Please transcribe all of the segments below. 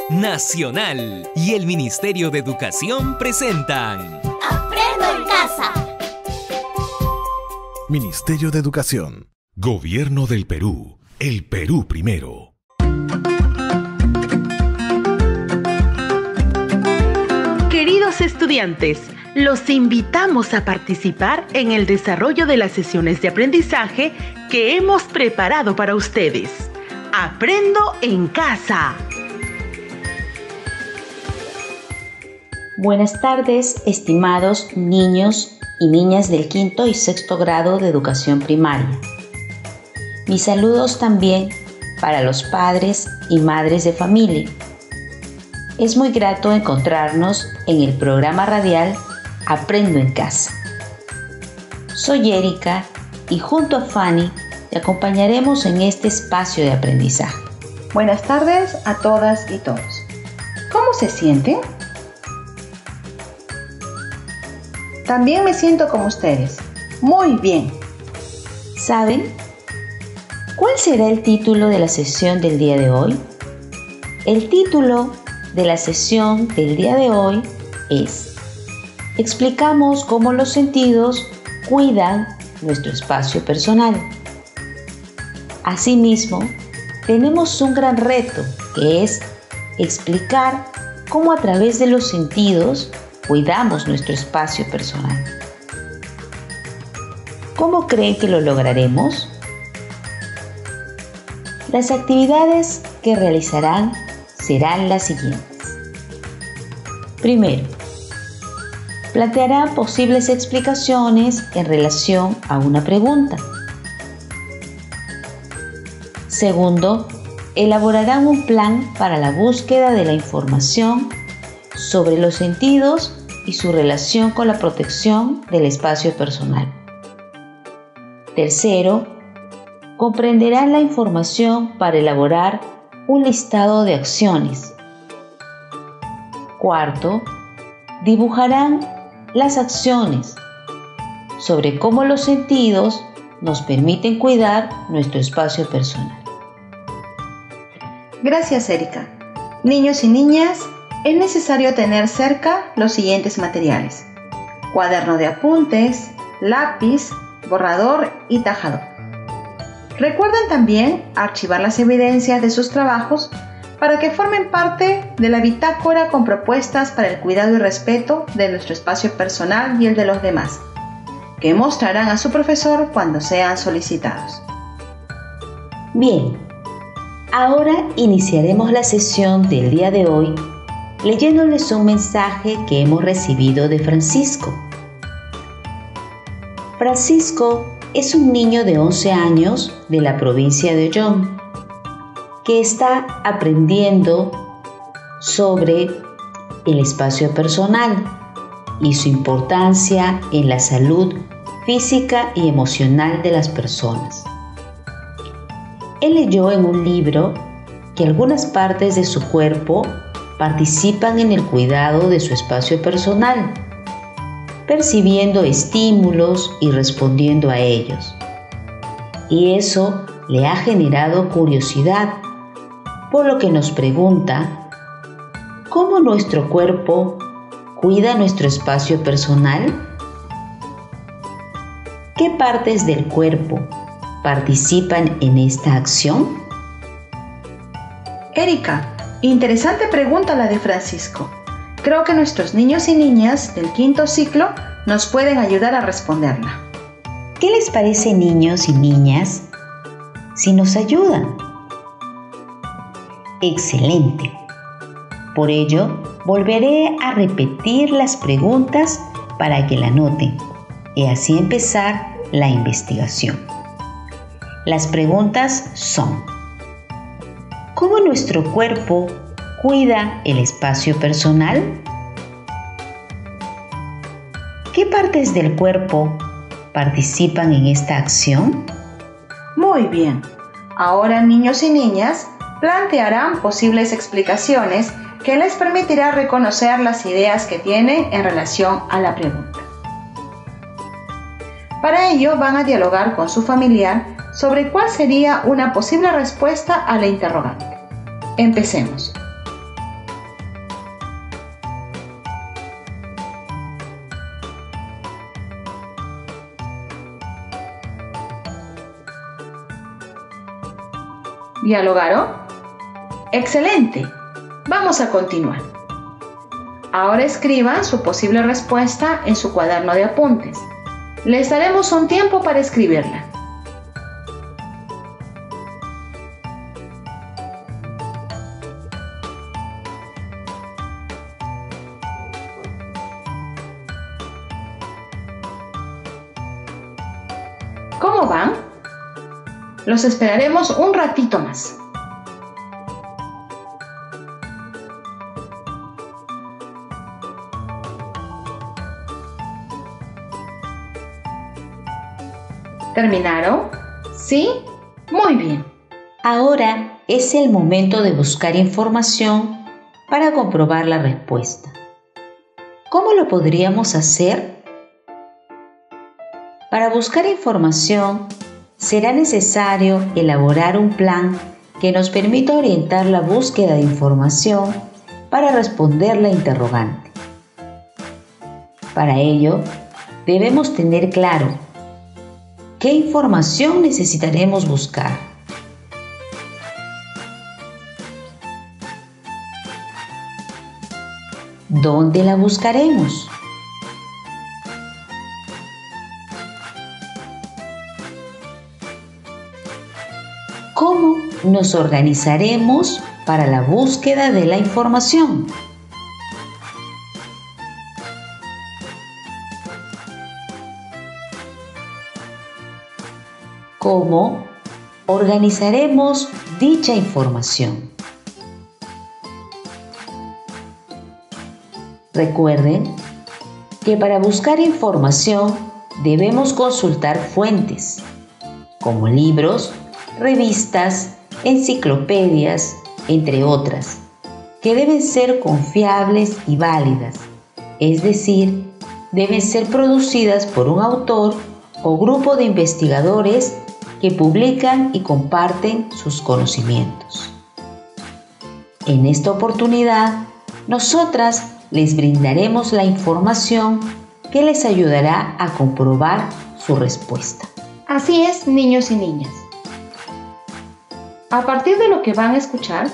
Nacional y el Ministerio de Educación presentan ¡Aprendo en casa! Ministerio de Educación. Gobierno del Perú. El Perú primero. Queridos estudiantes, los invitamos a participar en el desarrollo de las sesiones de aprendizaje que hemos preparado para ustedes. ¡Aprendo en casa! Buenas tardes, estimados niños y niñas del quinto y sexto grado de educación primaria. Mis saludos también para los padres y madres de familia. Es muy grato encontrarnos en el programa radial Aprendo en Casa. Soy Erika y junto a Fanny te acompañaremos en este espacio de aprendizaje. Buenas tardes a todas y todos. ¿Cómo se sienten? También me siento como ustedes. Muy bien. ¿Saben cuál será el título de la sesión del día de hoy? El título de la sesión del día de hoy es: explicamos cómo los sentidos cuidan nuestro espacio personal. Asimismo, tenemos un gran reto que es explicar cómo a través de los sentidos cuidamos nuestro espacio personal. ¿Cómo creen que lo lograremos? Las actividades que realizarán serán las siguientes. Primero, plantearán posibles explicaciones en relación a una pregunta. Segundo, elaborarán un plan para la búsqueda de la información sobre los sentidos y su relación con la protección del espacio personal. Tercero, comprenderán la información para elaborar un listado de acciones. Cuarto, dibujarán las acciones sobre cómo los sentidos nos permiten cuidar nuestro espacio personal. Gracias, Erika. Niños y niñas, es necesario tener cerca los siguientes materiales: cuaderno de apuntes, lápiz, borrador y tajador. Recuerden también archivar las evidencias de sus trabajos para que formen parte de la bitácora con propuestas para el cuidado y respeto de nuestro espacio personal y el de los demás, que mostrarán a su profesor cuando sean solicitados. Bien, ahora iniciaremos la sesión del día de hoy leyéndoles un mensaje que hemos recibido de Francisco. Francisco es un niño de 11 años de la provincia de Ollón que está aprendiendo sobre el espacio personal y su importancia en la salud física y emocional de las personas. Él leyó en un libro que algunas partes de su cuerpo participan en el cuidado de su espacio personal, percibiendo estímulos y respondiendo a ellos. Y eso le ha generado curiosidad, por lo que nos pregunta ¿cómo nuestro cuerpo cuida nuestro espacio personal? ¿Qué partes del cuerpo participan en esta acción? Erika, interesante pregunta la de Francisco. Creo que nuestros niños y niñas del quinto ciclo nos pueden ayudar a responderla. ¿Qué les parece, niños y niñas, si nos ayudan? Excelente. Por ello, volveré a repetir las preguntas para que la anoten y así empezar la investigación. Las preguntas son: ¿cómo nuestro cuerpo cuida el espacio personal? ¿Qué partes del cuerpo participan en esta acción? Muy bien. Ahora, niños y niñas, plantearán posibles explicaciones que les permitirá reconocer las ideas que tienen en relación a la pregunta. Para ello, van a dialogar con su familiar sobre cuál sería una posible respuesta a la interrogante. Empecemos. ¿Dialogaron? ¡Excelente! Vamos a continuar. Ahora escriban su posible respuesta en su cuaderno de apuntes. Les daremos un tiempo para escribirla. ¿Cómo van? Los esperaremos un ratito más. ¿Terminaron? ¿Sí? Muy bien. Ahora es el momento de buscar información para comprobar la respuesta. ¿Cómo lo podríamos hacer? Para buscar información, será necesario elaborar un plan que nos permita orientar la búsqueda de información para responder la interrogante. Para ello, debemos tener claro qué información necesitaremos buscar. ¿Dónde la buscaremos? ¿Cómo nos organizaremos para la búsqueda de la información? ¿Cómo organizaremos dicha información? Recuerden que para buscar información debemos consultar fuentes como libros, revistas, enciclopedias, entre otras, que deben ser confiables y válidas, es decir, deben ser producidas por un autor o grupo de investigadores que publican y comparten sus conocimientos. En esta oportunidad, nosotras les brindaremos la información que les ayudará a comprobar su respuesta. Así es, niños y niñas. A partir de lo que van a escuchar,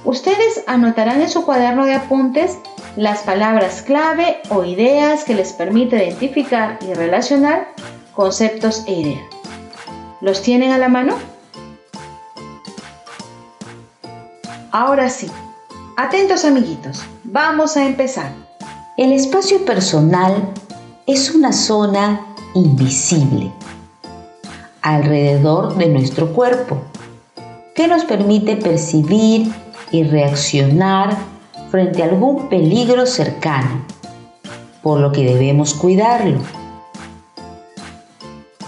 ustedes anotarán en su cuaderno de apuntes las palabras clave o ideas que les permite identificar y relacionar conceptos e ideas. ¿Los tienen a la mano? Ahora sí, atentos amiguitos, vamos a empezar. El espacio personal es una zona invisible alrededor de nuestro cuerpo que nos permite percibir y reaccionar frente a algún peligro cercano, por lo que debemos cuidarlo.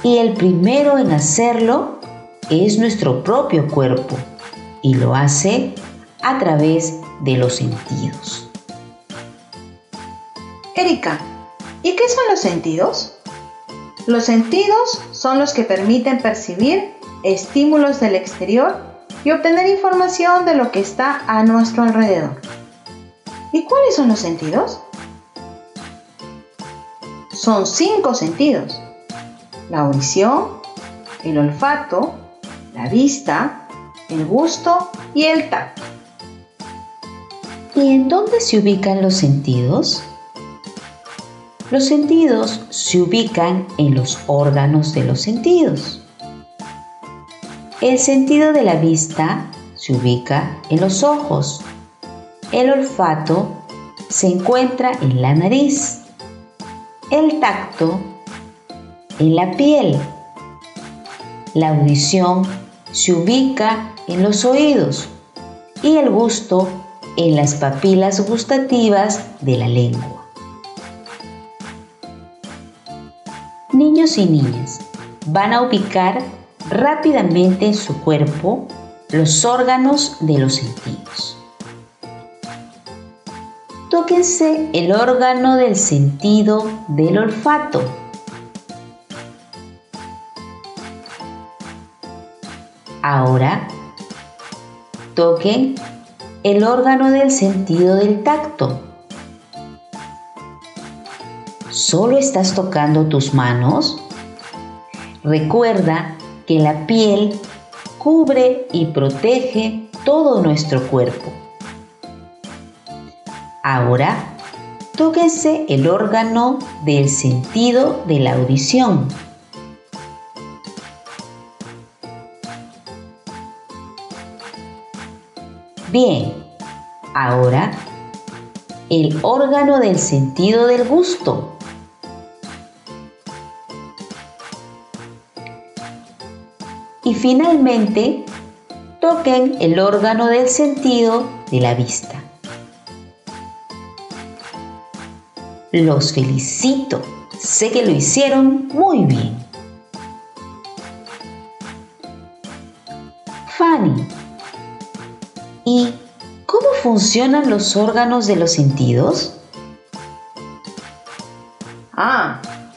Y el primero en hacerlo es nuestro propio cuerpo, y lo hace a través de los sentidos. Erika, ¿y qué son los sentidos? Los sentidos son los que permiten percibir estímulos del exterior y obtener información de lo que está a nuestro alrededor. ¿Y cuáles son los sentidos? Son 5 sentidos: la audición, el olfato, la vista, el gusto y el tacto. ¿Y en dónde se ubican los sentidos? Los sentidos se ubican en los órganos de los sentidos. El sentido de la vista se ubica en los ojos. El olfato se encuentra en la nariz. El tacto en la piel. La audición se ubica en los oídos y el gusto en las papilas gustativas de la lengua. Niños y niñas van a ubicar rápidamente en su cuerpo los órganos de los sentidos. Tóquense el órgano del sentido del olfato. Ahora, toquen el órgano del sentido del tacto. ¿Solo estás tocando tus manos? Recuerda que la piel cubre y protege todo nuestro cuerpo. Ahora, tóquense el órgano del sentido de la audición. Bien, ahora el órgano del sentido del gusto. Y finalmente, toquen el órgano del sentido de la vista. Los felicito, sé que lo hicieron muy bien. Fanny, ¿y cómo funcionan los órganos de los sentidos?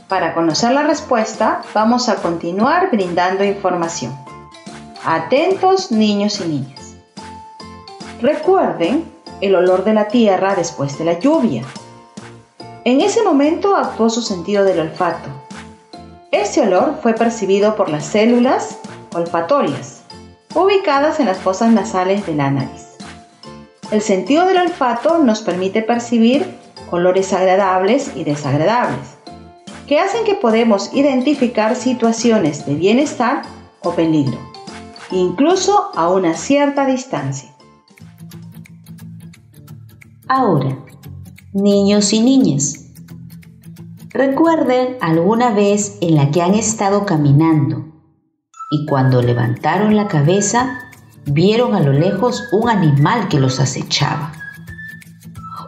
Para conocer la respuesta, vamos a continuar brindando información. Atentos, niños y niñas. Recuerden el olor de la tierra después de la lluvia. En ese momento actuó su sentido del olfato. Ese olor fue percibido por las células olfatorias, ubicadas en las fosas nasales de la nariz. El sentido del olfato nos permite percibir olores agradables y desagradables, que hacen que podamos identificar situaciones de bienestar o peligro, incluso a una cierta distancia. Ahora, niños y niñas, ¿recuerden alguna vez en la que han estado caminando y cuando levantaron la cabeza vieron a lo lejos un animal que los acechaba?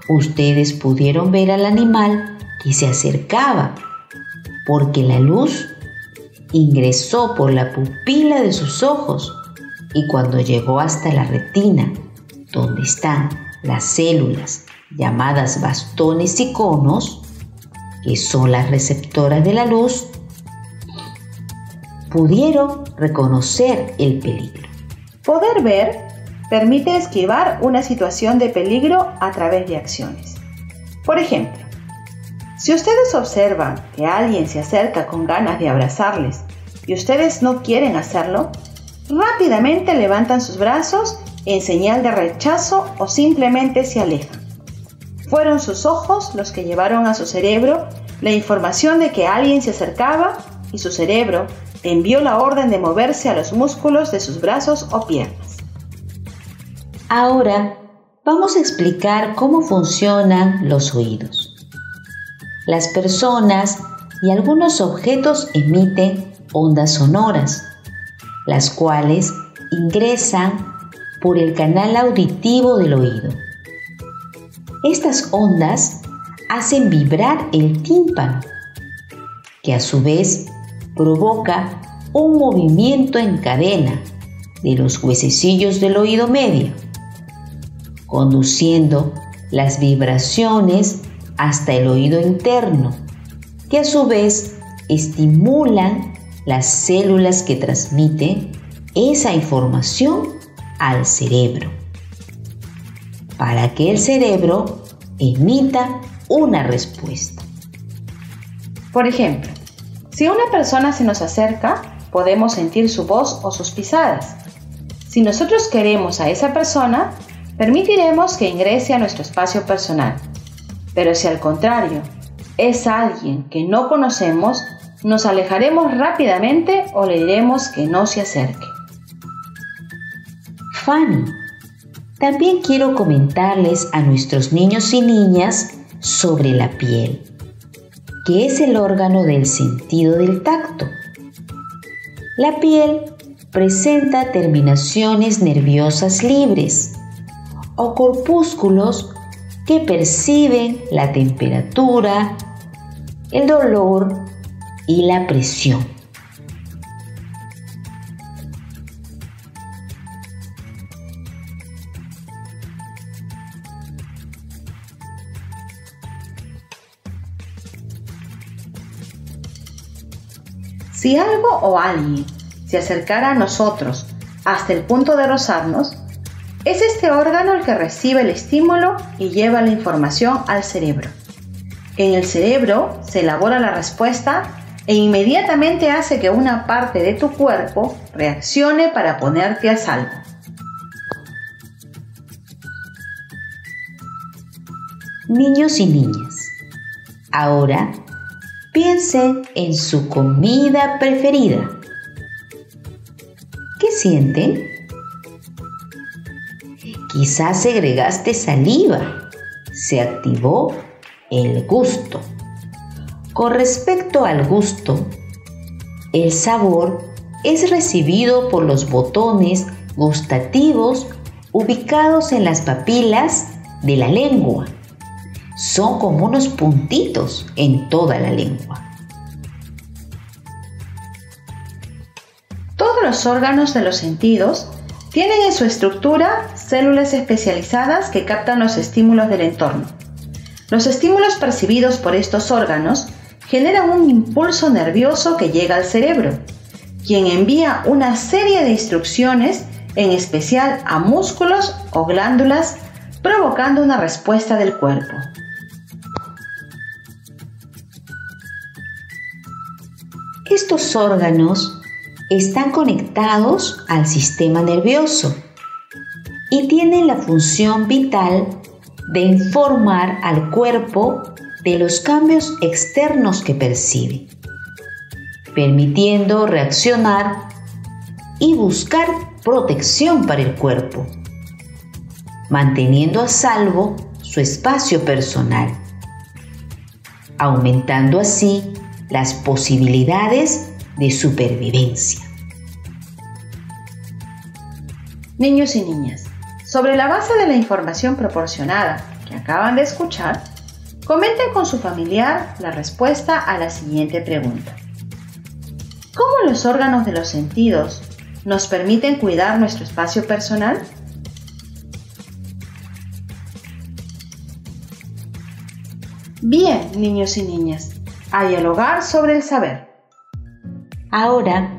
Ustedes pudieron ver al animal que se acercaba porque la luz ingresó por la pupila de sus ojos y cuando llegó hasta la retina, donde están las células llamadas bastones y conos, que son las receptoras de la luz, pudieron reconocer el peligro. Poder ver permite esquivar una situación de peligro a través de acciones. Por ejemplo, si ustedes observan que alguien se acerca con ganas de abrazarles y ustedes no quieren hacerlo, rápidamente levantan sus brazos en señal de rechazo o simplemente se alejan. Fueron sus ojos los que llevaron a su cerebro la información de que alguien se acercaba y su cerebro envió la orden de moverse a los músculos de sus brazos o piernas. Ahora vamos a explicar cómo funcionan los oídos. Las personas y algunos objetos emiten ondas sonoras, las cuales ingresan por el canal auditivo del oído. Estas ondas hacen vibrar el tímpano, que a su vez provoca un movimiento en cadena de los huesecillos del oído medio, conduciendo las vibraciones hasta el oído interno, que a su vez estimulan las células que transmiten esa información al cerebro, para que el cerebro emita una respuesta. Por ejemplo, si una persona se nos acerca, podemos sentir su voz o sus pisadas. Si nosotros queremos a esa persona, permitiremos que ingrese a nuestro espacio personal. Pero si al contrario es alguien que no conocemos, nos alejaremos rápidamente o le diremos que no se acerque. Fanny, también quiero comentarles a nuestros niños y niñas sobre la piel, que es el órgano del sentido del tacto. La piel presenta terminaciones nerviosas libres o corpúsculos que perciben la temperatura, el dolor y la presión. Si algo o alguien se acercara a nosotros hasta el punto de rozarnos, es este órgano el que recibe el estímulo y lleva la información al cerebro. En el cerebro se elabora la respuesta e inmediatamente hace que una parte de tu cuerpo reaccione para ponerte a salvo. Niños y niñas, ahora piensen en su comida preferida. ¿Qué sienten? Quizás segregaste saliva, se activó el gusto. Con respecto al gusto, el sabor es recibido por los botones gustativos ubicados en las papilas de la lengua. Son como unos puntitos en toda la lengua. Todos los órganos de los sentidos tienen en su estructura células especializadas que captan los estímulos del entorno. Los estímulos percibidos por estos órganos generan un impulso nervioso que llega al cerebro, quien envía una serie de instrucciones, en especial a músculos o glándulas, provocando una respuesta del cuerpo. Estos órganos están conectados al sistema nervioso y tienen la función vital de informar al cuerpo de los cambios externos que percibe, permitiendo reaccionar y buscar protección para el cuerpo, manteniendo a salvo su espacio personal, aumentando así las posibilidades de supervivencia. Niños y niñas, sobre la base de la información proporcionada que acaban de escuchar, comenten con su familiar la respuesta a la siguiente pregunta. ¿Cómo los órganos de los sentidos nos permiten cuidar nuestro espacio personal? Bien, niños y niñas, a dialogar sobre el saber. Ahora,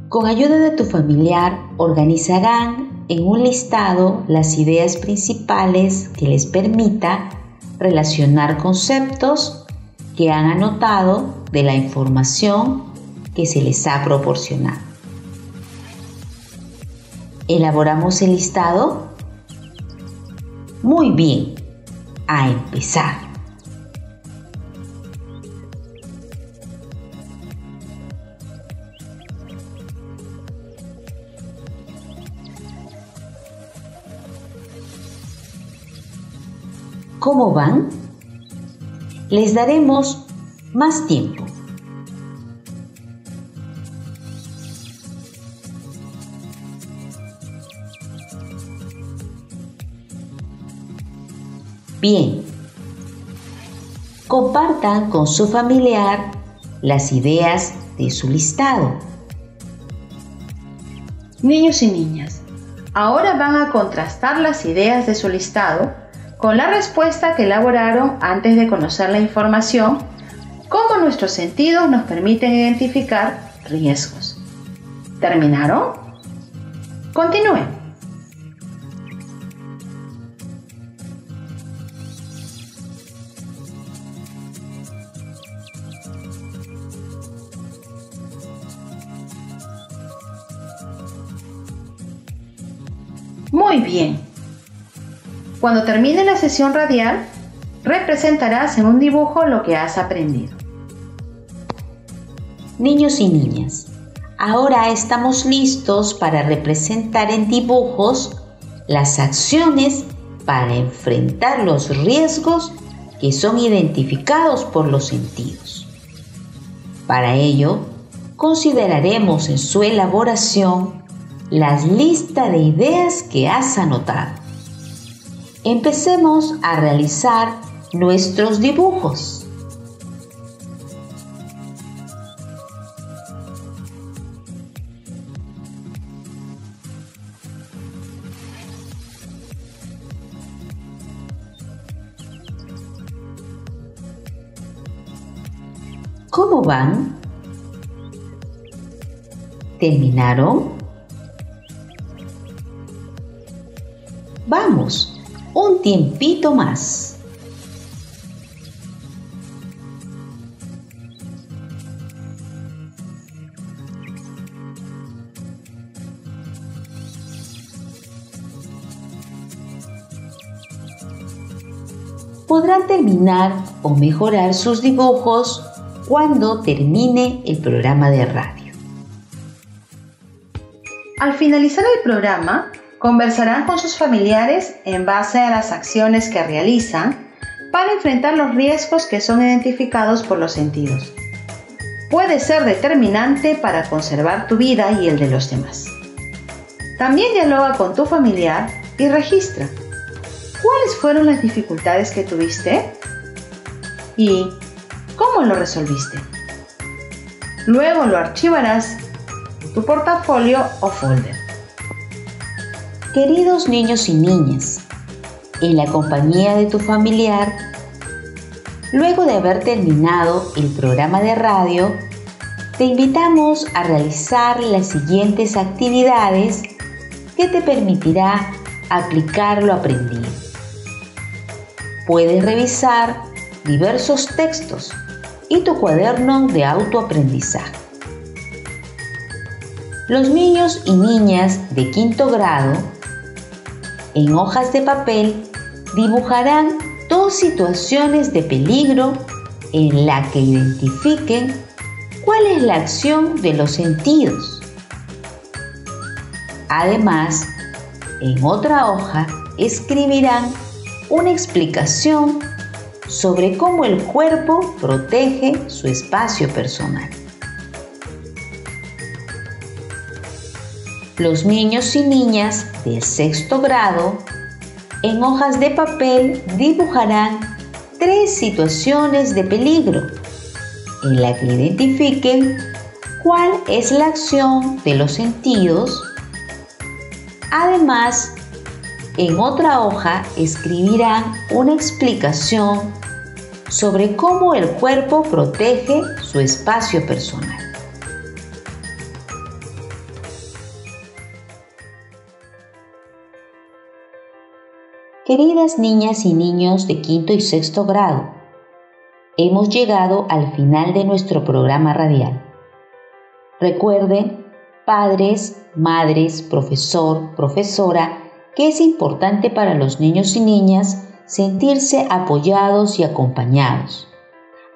con ayuda de tu familiar, organizarán en un listado las ideas principales que les permita relacionar conceptos que han anotado de la información que se les ha proporcionado. ¿Elaboramos el listado? Muy bien, a empezar. ¿Cómo van? Les daremos más tiempo. Bien. Compartan con su familiar las ideas de su listado. Niños y niñas, ahora van a contrastar las ideas de su listado con la respuesta que elaboraron antes de conocer la información, cómo nuestros sentidos nos permiten identificar riesgos. ¿Terminaron? Continúen. Muy bien. Cuando termine la sesión radial, representarás en un dibujo lo que has aprendido. Niños y niñas, ahora estamos listos para representar en dibujos las acciones para enfrentar los riesgos que son identificados por los sentidos. Para ello, consideraremos en su elaboración la lista de ideas que has anotado. Empecemos a realizar nuestros dibujos. ¿Cómo van? ¿Terminaron? Vamos. Un tiempito más. podrán terminar o mejorar sus dibujos cuando termine el programa de radio. Al finalizar el programa, conversarán con sus familiares en base a las acciones que realizan para enfrentar los riesgos que son identificados por los sentidos. Puede ser determinante para conservar tu vida y el de los demás. También dialoga con tu familiar y registra. ¿Cuáles fueron las dificultades que tuviste? ¿Y cómo lo resolviste? Luego lo archivarás en tu portafolio o folder. Queridos niños y niñas, en la compañía de tu familiar, luego de haber terminado el programa de radio, te invitamos a realizar las siguientes actividades que te permitirá aplicar lo aprendido. Puedes revisar diversos textos y tu cuaderno de autoaprendizaje. Los niños y niñas de quinto grado, en hojas de papel, dibujarán 2 situaciones de peligro en la que identifiquen cuál es la acción de los sentidos. Además, en otra hoja escribirán una explicación sobre cómo el cuerpo protege su espacio personal. Los niños y niñas de sexto grado, en hojas de papel dibujarán 3 situaciones de peligro en la que identifiquen cuál es la acción de los sentidos. Además, en otra hoja escribirán una explicación sobre cómo el cuerpo protege su espacio personal. Queridas niñas y niños de quinto y sexto grado, hemos llegado al final de nuestro programa radial. Recuerden, padres, madres, profesor, profesora, que es importante para los niños y niñas sentirse apoyados y acompañados.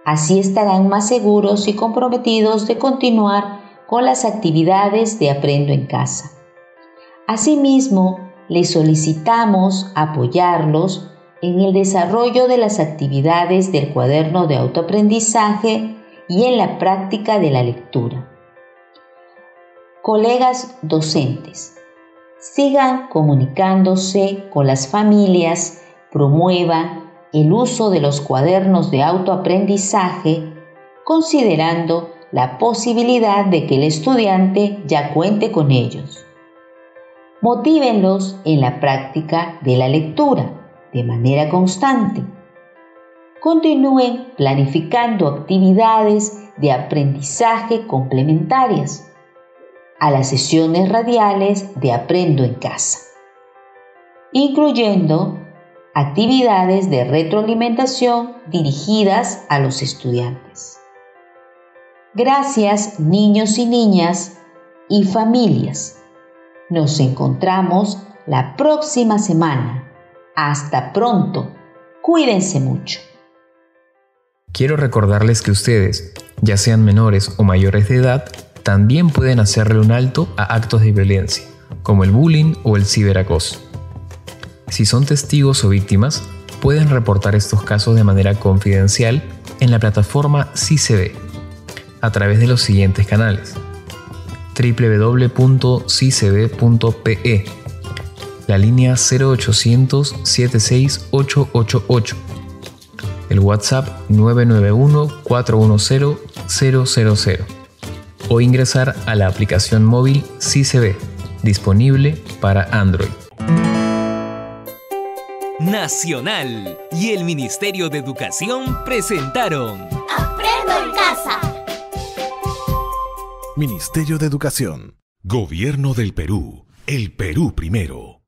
Así estarán más seguros y comprometidos de continuar con las actividades de Aprendo en Casa. Asimismo, les solicitamos apoyarlos en el desarrollo de las actividades del cuaderno de autoaprendizaje y en la práctica de la lectura. Colegas docentes, sigan comunicándose con las familias, promuevan el uso de los cuadernos de autoaprendizaje, considerando la posibilidad de que el estudiante ya cuente con ellos. Motívenlos en la práctica de la lectura de manera constante. Continúen planificando actividades de aprendizaje complementarias a las sesiones radiales de Aprendo en Casa, incluyendo actividades de retroalimentación dirigidas a los estudiantes. Gracias, niños y niñas y familias. Nos encontramos la próxima semana. Hasta pronto. Cuídense mucho. Quiero recordarles que ustedes, ya sean menores o mayores de edad, también pueden hacerle un alto a actos de violencia, como el bullying o el ciberacoso. Si son testigos o víctimas, pueden reportar estos casos de manera confidencial en la plataforma CICB, a través de los siguientes canales: www.cicb.pe, la línea 0800 76888, el WhatsApp 991-410-000 o ingresar a la aplicación móvil CICB, disponible para Android. Nacional y el Ministerio de Educación presentaron Aprendo en Casa. Ministerio de Educación. Gobierno del Perú. El Perú primero.